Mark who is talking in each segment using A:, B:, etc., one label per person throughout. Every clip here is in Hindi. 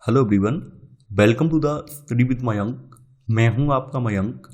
A: Hello everyone, welcome to the study with Mayank. मैं हूं आपका मयंक।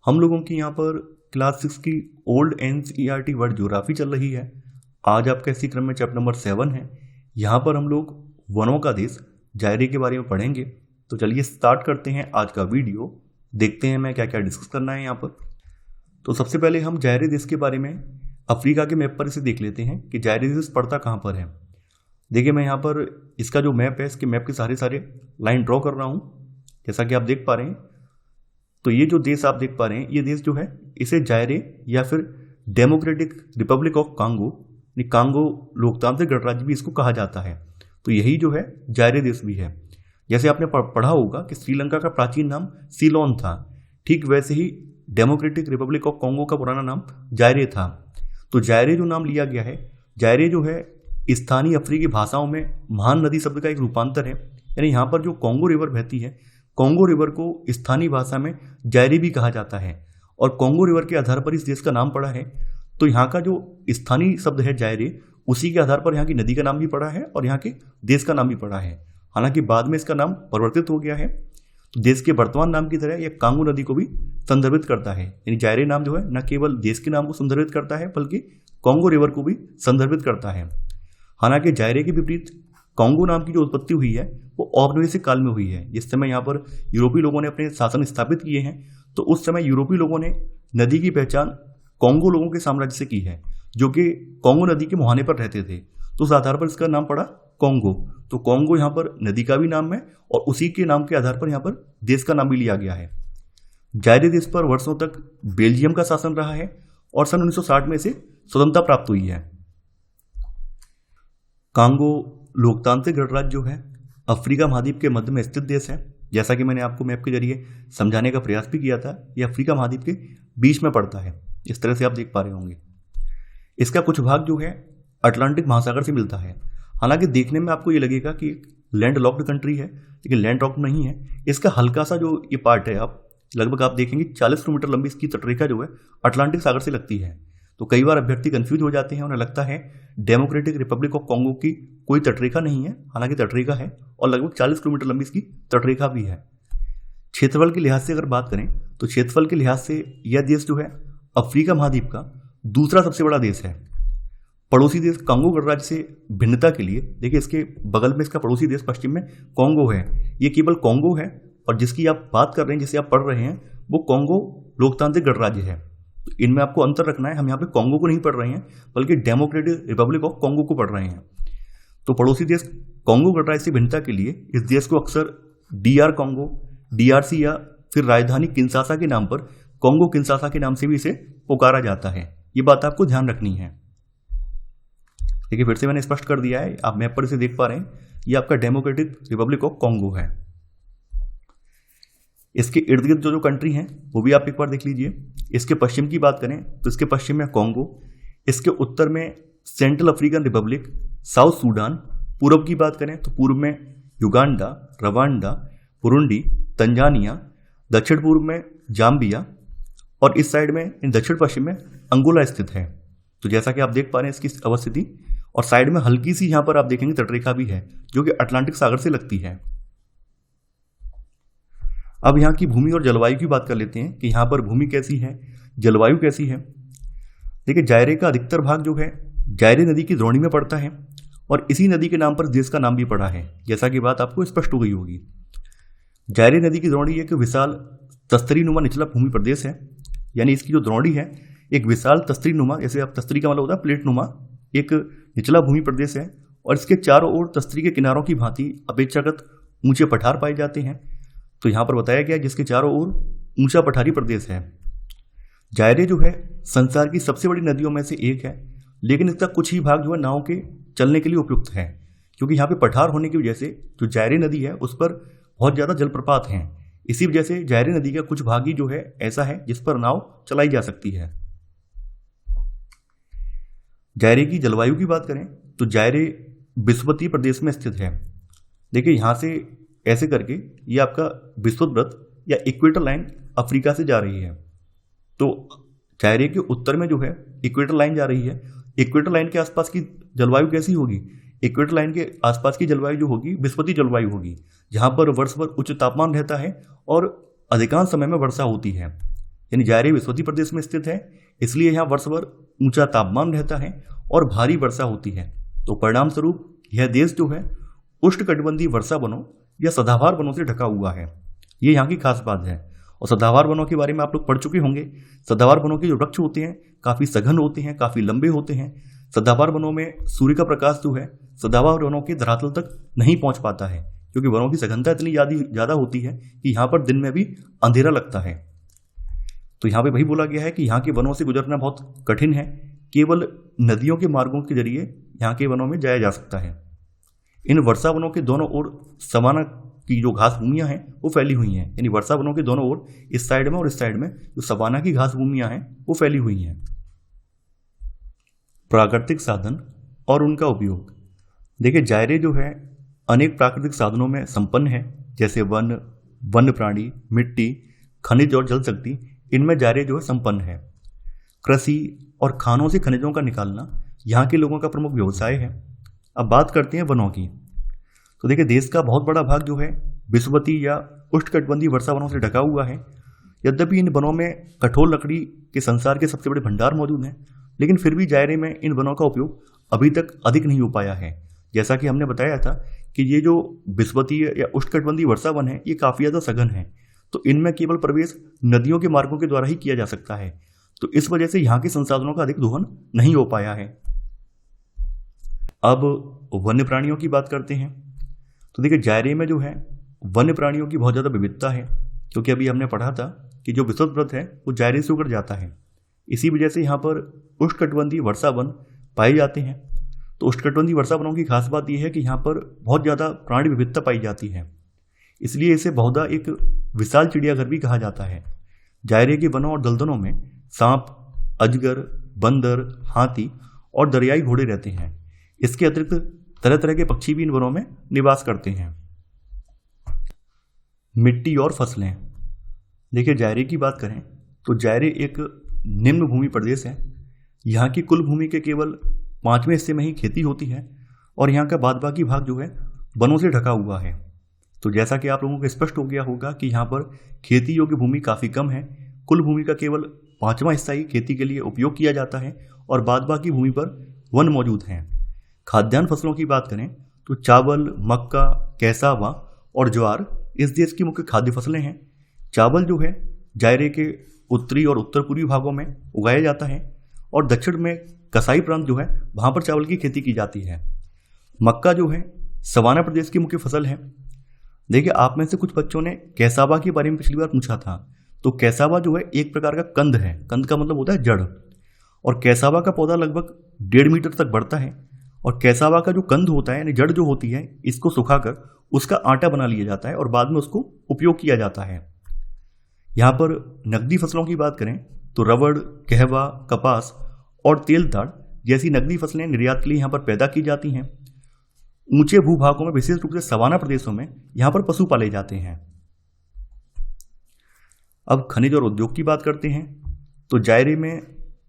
A: हम लोगों की यहाँ पर क्लास 6 की ओल्ड एनसीईआरटी वर्ल्ड ज्योग्राफी चल रही है। आज आपका इसी क्रम में चैप्टर नंबर 7 है। यहाँ पर हम लोग वनों का देश जायरे के बारे में पढ़ेंगे। तो चलिए स्टार्ट करते हैं आज का वीडियो। देखते हैं मैं क्या क्या डिस्कस करना है यहाँ पर। तो सबसे पहले हम जायरे देश के बारे में अफ्रीका के मैप पर इसे देख लेते हैं कि जायरे देश पड़ता कहाँ पर है। देखिए, मैं यहाँ पर इसका जो मैप है, इसके मैप के सारे लाइन ड्रॉ कर रहा हूँ। जैसा कि आप देख पा रहे हैं, तो ये जो देश आप देख पा रहे हैं, ये देश जो है इसे जायरे या फिर democratic Republic of Congo, Congo लोकतांत्रिक गणराज्य भी इसको कहा जाता है। तो यही जो है जायरे देश भी है। जैसे आपने पढ़ा होगा कि श्रीलंका का प्राचीन नाम सीलोन था, ठीक वैसे ही डेमोक्रेटिक रिपब्लिक ऑफ कांगो का पुराना नाम जायरे था। तो जायरे जो नाम लिया गया है, जायरे जो है स्थानीय अफ्रीकी भाषाओं में महान नदी शब्द का एक रूपांतर है। यानी यहाँ पर जो कॉन्गो रिवर बहती है, कॉन्गो रिवर को स्थानीय भाषा में जायरे भी कहा जाता है। और कॉन्गो रिवर के आधार पर इस देश का नाम पड़ा है। तो यहाँ का जो स्थानीय शब्द है जायरे, उसी के आधार पर यहाँ की नदी का नाम भी पड़ा है और यहाँ के देश का नाम भी पड़ा है। हालांकि बाद में इसका नाम परिवर्तित हो गया है। तो देश के वर्तमान नाम की तरह यह कांगो नदी को भी संदर्भित करता है। यानी जायरे नाम जो है न केवल देश के नाम को संदर्भित करता है, बल्कि कॉन्गो रिवर को भी संदर्भित करता है। हालांकि जायरे के विपरीत कॉन्गो नाम की जो उत्पत्ति हुई है वो औपनिवेशिक काल में हुई है। जिस समय यहाँ पर यूरोपीय लोगों ने अपने शासन स्थापित किए हैं, तो उस समय यूरोपीय लोगों ने नदी की पहचान कॉन्गो लोगों के साम्राज्य से की है, जो कि कॉन्गो नदी के मुहाने पर रहते थे। तो उस आधार पर इसका नाम पड़ा कॉन्गो। तो कॉन्गो यहाँ पर नदी का भी नाम है और उसी के नाम के आधार पर यहाँ पर देश का नाम भी लिया गया है। जायरे देश पर वर्षों तक बेल्जियम का शासन रहा है और सन 1960 में इसे स्वतंत्रता प्राप्त हुई है। कांगो लोकतांत्रिक गणराज्य जो है अफ्रीका महाद्वीप के मध्य में स्थित देश है। जैसा कि मैंने आपको मैप के जरिए समझाने का प्रयास भी किया था, यह अफ्रीका महाद्वीप के बीच में पड़ता है। इस तरह से आप देख पा रहे होंगे। इसका कुछ भाग जो है अटलांटिक महासागर से मिलता है। हालांकि देखने में आपको ये लगेगा कि लैंड लॉक्ड कंट्री है, लेकिन लैंड लॉक्ड नहीं है। इसका हल्का सा जो ये पार्ट है, लगभग आप देखेंगे 40 किलोमीटर लंबी इसकी तटरेखा जो है अटलांटिक सागर से लगती है। तो कई बार अभ्यर्थी कंफ्यूज हो जाते हैं, उन्हें लगता है डेमोक्रेटिक रिपब्लिक ऑफ कांगो की कोई तटरेखा नहीं है। हालांकि तटरेखा है और लगभग 40 किलोमीटर लंबी इसकी तटरेखा भी है। क्षेत्रफल के लिहाज से अगर बात करें, तो क्षेत्रफल के लिहाज से यह देश जो है अफ्रीका महाद्वीप का दूसरा सबसे बड़ा देश है। पड़ोसी देश कांगो गणराज्य से भिन्नता के लिए देखिए, इसके बगल में इसका पड़ोसी देश पश्चिम में कांगो है। ये केवल कांगो है और जिसकी आप बात कर रहे हैं, जिसे आप पढ़ रहे हैं, वो कांगो लोकतांत्रिक गणराज्य है। तो इनमें आपको अंतर रखना है। हम यहाँ पे कांगो को नहीं पढ़ रहे हैं, बल्कि डेमोक्रेटिक रिपब्लिक ऑफ कांगो को पढ़ रहे हैं। तो पड़ोसी देश कांगो गणराज्य से भिन्नता के लिए इस देश को अक्सर DR कांगो, DRC या फिर राजधानी किंशासा के नाम पर कांगो किंशासा के नाम से भी इसे पुकारा जाता है। ये बात आपको ध्यान रखनी है। देखिए, फिर से मैंने स्पष्ट कर दिया है, आप मैप पर इसे देख पा रहे हैं। ये आपका डेमोक्रेटिक रिपब्लिक ऑफ कांगो है। इसके इर्द गिर्द जो कंट्री हैं वो भी आप एक बार देख लीजिए। इसके पश्चिम की बात करें तो इसके पश्चिम में कांगो, इसके उत्तर में central African Republic, south Sudan. पूर्व की बात करें तो पूर्व में युगांडा, रवांडा, बुरुंडी, तंजानिया। दक्षिण पूर्व में जाम्बिया और इस साइड में इन दक्षिण पश्चिम में अंगोला स्थित है। तो जैसा कि आप देख पा रहे हैं इसकी अवस्थिति, और साइड में हल्की सी यहाँ पर आप देखेंगे तटरेखा भी है, जो कि अटलांटिक सागर से लगती है। अब यहाँ की भूमि और जलवायु की बात कर लेते हैं कि यहाँ पर भूमि कैसी है, जलवायु कैसी है। देखिए, जायरे का अधिकतर भाग जो है जायरे नदी की द्रोणी में पड़ता है और इसी नदी के नाम पर देश का नाम भी पड़ा है। जैसा कि बात आपको स्पष्ट हो गई होगी। जायरे नदी की द्रोणी एक विशाल तस्तरी नुमा निचला भूमि प्रदेश है। यानी इसकी जो द्रोणी है एक विशाल तस्तरी नुमा, जैसे आप तस्तरी का मतलब होता है प्लेट नुमा, एक निचला भूमि प्रदेश है। और इसके चारों ओर तस्तरी के किनारों की भांति अपेक्षाकृत ऊंचे पठार पाए जाते हैं। तो यहाँ पर बताया गया जिसके चारों ओर ऊंचा पठारी प्रदेश है। जायरे जो है संसार की सबसे बड़ी नदियों में से एक है, लेकिन इसका कुछ ही भाग जो है नाव के चलने के लिए उपयुक्त है, क्योंकि यहाँ पे पठार होने की वजह से जो जायरे नदी है उस पर बहुत ज़्यादा जलप्रपात हैं। इसी वजह से जायरे नदी का कुछ भाग ही जो है ऐसा है जिस पर नाव चलाई जा सकती है। जायरे की जलवायु की बात करें तो जायरे विषुवतीय प्रदेश में स्थित है। देखिए, यहाँ से ऐसे करके ये आपका विषुवत या इक्वेटर लाइन अफ्रीका से जा रही है। तो जायरे के उत्तर में जो है इक्वेटर लाइन जा रही है। इक्वेटर लाइन के आसपास की जलवायु कैसी होगी? इक्वेटर लाइन के आसपास की जलवायु जो होगी विषुवतीय जलवायु होगी, जहाँ पर वर्ष भर उच्च तापमान रहता है और अधिकांश समय में वर्षा होती है। यानी जायरे विस्वती प्रदेश में स्थित है, इसलिए यहाँ वर्ष भर ऊंचा तापमान रहता है और भारी वर्षा होती है। तो परिणाम स्वरूप यह देश जो है उष्णकटिबंधीय वर्षा वनों या सदाबहार वनों से ढका हुआ है। ये यहाँ की खास बात है। और सदाबहार वनों के बारे में आप लोग पढ़ चुके होंगे। सदाबहार वनों के जो वृक्ष होते हैं काफ़ी सघन होते हैं, काफ़ी लंबे होते हैं। सदाबहार वनों में सूर्य का प्रकाश जो है सदाबहार वनों के धरातल तक नहीं पहुंच पाता है, क्योंकि वनों की सघनता इतनी ज़्यादा होती है कि यहाँ पर दिन में भी अंधेरा लगता है। तो यहाँ पे वही बोला गया है कि यहाँ के वनों से गुजरना बहुत कठिन है, केवल नदियों के मार्गों के जरिए यहाँ के वनों में जाया जा सकता है। इन वर्षा वनों के दोनों ओर सवाना की जो घास भूमियाँ हैं वो फैली हुई हैं। यानी वर्षा वनों के दोनों ओर इस साइड में और इस साइड में जो सवाना की घास भूमियाँ हैं वो फैली हुई हैं। प्राकृतिक साधन और उनका उपयोग। देखिए, जायरे जो है अनेक प्राकृतिक साधनों में संपन्न है, जैसे वन, वन्य प्राणी, मिट्टी, खनिज और जल शक्ति। इनमें जायरे जो है संपन्न है। कृषि और खानों से खनिजों का निकालना यहाँ के लोगों का प्रमुख व्यवसाय है। अब बात करते हैं वनों की। तो देखिए, देश का बहुत बड़ा भाग जो है विषुवतीय या उष्णकटिबंधीय वर्षा वनों से ढका हुआ है। यद्यपि इन वनों में कठोर लकड़ी के संसार के सबसे बड़े भंडार मौजूद हैं, लेकिन फिर भी जायरे में इन वनों का उपयोग अभी तक अधिक नहीं हो पाया है। जैसा कि हमने बताया था कि ये जो विषुवतीय या उष्णकटिबंधीय वर्षा वन है ये काफ़ी ज़्यादा सघन है, तो इनमें केवल प्रवेश नदियों के मार्गों के द्वारा ही किया जा सकता है। तो इस वजह से यहाँ के संसाधनों का अधिक दोहन नहीं हो पाया है। अब वन्य प्राणियों की बात करते हैं। तो देखिए, जायरे में जो है वन्य प्राणियों की बहुत ज़्यादा विविधता है, क्योंकि अभी हमने पढ़ा था कि जो विषुवत है वो जायरे से उगड़ जाता है। इसी वजह से यहाँ पर उष्णकटिबंधीय वर्षा वन पाए जाते हैं। तो उष्णकटिबंधीय वर्षा वनों की खास बात यह है कि यहाँ पर बहुत ज़्यादा प्राणी विविधता पाई जाती है, इसलिए इसे बहुधा एक विशाल चिड़ियाघर भी कहा जाता है। जायरे के वनों और दलदलों में सांप, अजगर, बंदर, हाथी और दरियाई घोड़े रहते हैं। इसके अतिरिक्त तरह तरह के पक्षी भी इन वनों में निवास करते हैं। मिट्टी और फसलें। देखिए, जायरे की बात करें तो जायरे एक निम्न भूमि प्रदेश है। यहाँ की कुल भूमि के केवल 5वें हिस्से में ही खेती होती है और यहाँ का बाद बाकी भाग जो है वनों से ढका हुआ है। तो जैसा कि आप लोगों को स्पष्ट हो गया होगा कि यहाँ पर खेती योग्य भूमि काफ़ी कम है। कुल भूमि का केवल 5वां हिस्सा ही खेती के लिए उपयोग किया जाता है और बाद बाकी भूमि पर वन मौजूद हैं। खाद्यान्न फसलों की बात करें तो चावल, मक्का, कैसावा और ज्वार इस देश की मुख्य खाद्य फसलें हैं। चावल जो है जायरे के उत्तरी और उत्तर पूर्वी भागों में उगाया जाता है और दक्षिण में कसाई प्रांत जो है वहाँ पर चावल की खेती की जाती है। मक्का जो है सवाना प्रदेश की मुख्य फसल है। देखिए, आप में से कुछ बच्चों ने कैसावा के बारे में पिछली बार पूछा था। तो कैसावा जो है एक प्रकार का कंद है। कंद का मतलब होता है जड़, और कैसावा का पौधा लगभग 1.5 मीटर तक बढ़ता है। और कैसावा का जो कंद होता है यानी जड़ जो होती है, इसको सुखाकर उसका आटा बना लिया जाता है और बाद में उसको उपयोग किया जाता है। यहाँ पर नकदी फसलों की बात करें तो रबड़, कहवा, कपास और तेल ताड़ जैसी नकदी फसलें निर्यात के लिए यहाँ पर पैदा की जाती हैं। ऊंचे भूभागों में, विशेष रूप से सवाना प्रदेशों में, यहाँ पर पशु पाले जाते हैं। अब खनिज और उद्योग की बात करते हैं तो जायरे में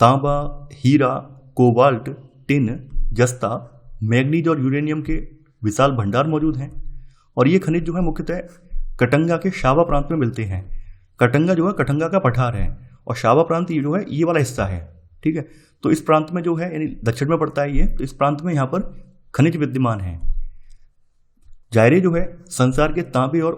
A: तांबा, हीरा, कोबाल्ट, टिन, जस्ता, मैग्नीज और यूरेनियम के विशाल भंडार मौजूद हैं। और ये खनिज जो है मुख्यतः कटंगा के शावा प्रांत में मिलते हैं। कटंगा जो है कटंगा का पठार है और शावा प्रांत ये जो है ये वाला हिस्सा है, ठीक है। तो इस प्रांत में जो है यानी दक्षिण में पड़ता है ये, तो इस प्रांत में यहाँ पर खनिज विद्यमान है। जायरे जो है संसार के तांबे और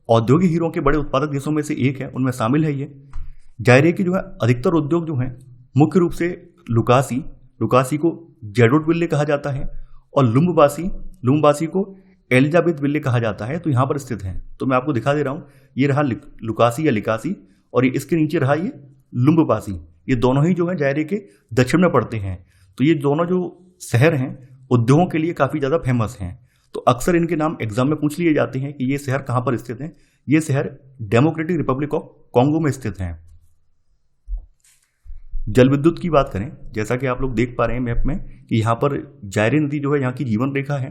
A: औद्योगिक हीरों के बड़े उत्पादक देशों में से एक है, उनमें शामिल है ये। जायरे की जो है अधिकतर उद्योग जो हैं मुख्य रूप से लुकासी को जेडोट विल्ले कहा जाता है और लुम्बासी को एलिजाबेथ विल्ले कहा जाता है, तो यहाँ पर स्थित हैं। तो मैं आपको दिखा दे रहा हूँ, ये रहा लुकासी या लिकासी और ये इसके नीचे रहा ये लुम्बासी। ये दोनों ही जो है जायरे के दक्षिण में पड़ते हैं। तो ये दोनों जो शहर हैं उद्योगों के लिए काफ़ी ज़्यादा फेमस हैं। तो अक्सर इनके नाम एग्जाम में पूछ लिए जाते हैं कि ये शहर कहाँ पर स्थित हैं। ये शहर डेमोक्रेटिक रिपब्लिक ऑफ कॉन्गो में स्थित हैं। जल विद्युत की बात करें, जैसा कि आप लोग देख पा रहे हैं मैप में कि यहाँ पर जायरे नदी जो है यहाँ की जीवन रेखा है।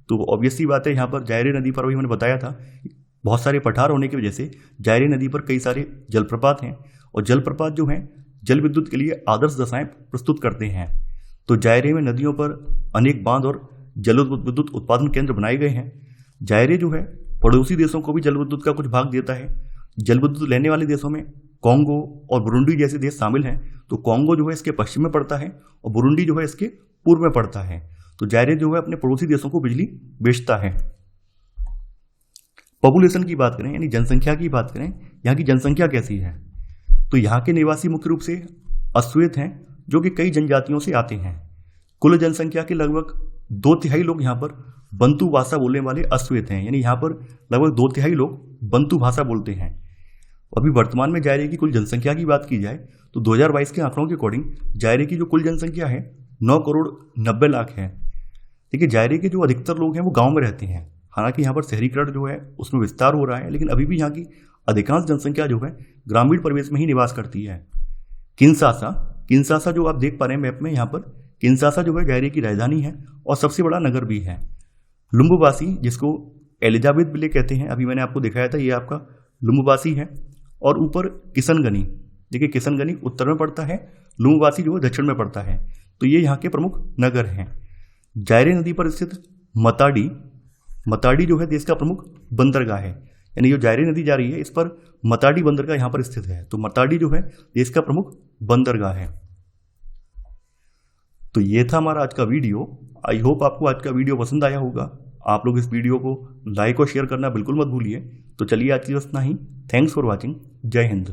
A: तो ऑब्वियसली बात है, यहाँ पर जायरे नदी पर भी मैंने बताया था बहुत सारे पठार होने की वजह से जायरे नदी पर कई सारे जलप्रपात हैं और जलप्रपात जो हैं जल विद्युत के लिए आदर्श दशाएं प्रस्तुत करते हैं। तो जायरे में नदियों पर अनेक बांध और जल विद्युत उत्पादन केंद्र बनाए गए हैं। जायरे जो है पड़ोसी देशों को भी जल विद्युत का कुछ भाग देता है। जल विद्युत लेने वाले देशों में कॉन्गो और बुरुंडी जैसे देश शामिल हैं। तो कॉन्गो जो है इसके पश्चिम में पड़ता है और बुरुंडी जो है इसके पूर्व में पड़ता है। तो जायरे जो है अपने पड़ोसी देशों को बिजली बेचता है। पॉपुलेशन की बात करें यानी जनसंख्या की बात करें, यहाँ की जनसंख्या कैसी है, तो यहाँ के निवासी मुख्य रूप से अश्वेत हैं जो कि कई जनजातियों से आते हैं। कुल जनसंख्या के लगभग 2/3 लोग यहाँ पर बंतु भाषा बोलने वाले अश्वेत हैं, यानी यहाँ पर लगभग 2/3 लोग बंतु भाषा बोलते हैं। अभी वर्तमान में जायरे की कुल जनसंख्या की बात की जाए तो 2022 के आंकड़ों के अकॉर्डिंग जायरे की जो कुल जनसंख्या है 9,90,00,000 है। देखिए जायरे के जो अधिकतर लोग हैं वो गांव में रहते हैं। हालांकि यहाँ पर शहरीकरण जो है उसमें विस्तार हो रहा है, लेकिन अभी भी यहाँ की अधिकांश जनसंख्या जो है ग्रामीण परिवेश में ही निवास करती है। किन्शासा जो आप देख पा रहे हैं मैप में, यहाँ पर किन्शासा जो है जायरे की राजधानी है और सबसे बड़ा नगर भी है। लुम्बुबासी जिसको एलिजाबेथ विले कहते हैं, अभी मैंने आपको दिखाया था, ये आपका लुम्बुबासी है। और ऊपर किशनगनी, देखिए किशनगनी उत्तर में पड़ता है, लुम्बुबासी जो है दक्षिण में पड़ता है। तो ये यहाँ के प्रमुख नगर हैं। जायरे नदी पर स्थित मताडी जो है देश का प्रमुख बंदरगाह है, यानी जो जायरे नदी जा रही है इस पर मताडी बंदरगाह यहाँ पर स्थित है। तो मताडी जो है देश का प्रमुख बंदरगाह है। तो ये था हमारा आज का वीडियो। आई होप आपको आज का वीडियो पसंद आया होगा। आप लोग इस वीडियो को लाइक और शेयर करना बिल्कुल मत भूलिए। तो चलिए आज की बस इतना ही। Thanks for watching. जय हिंद।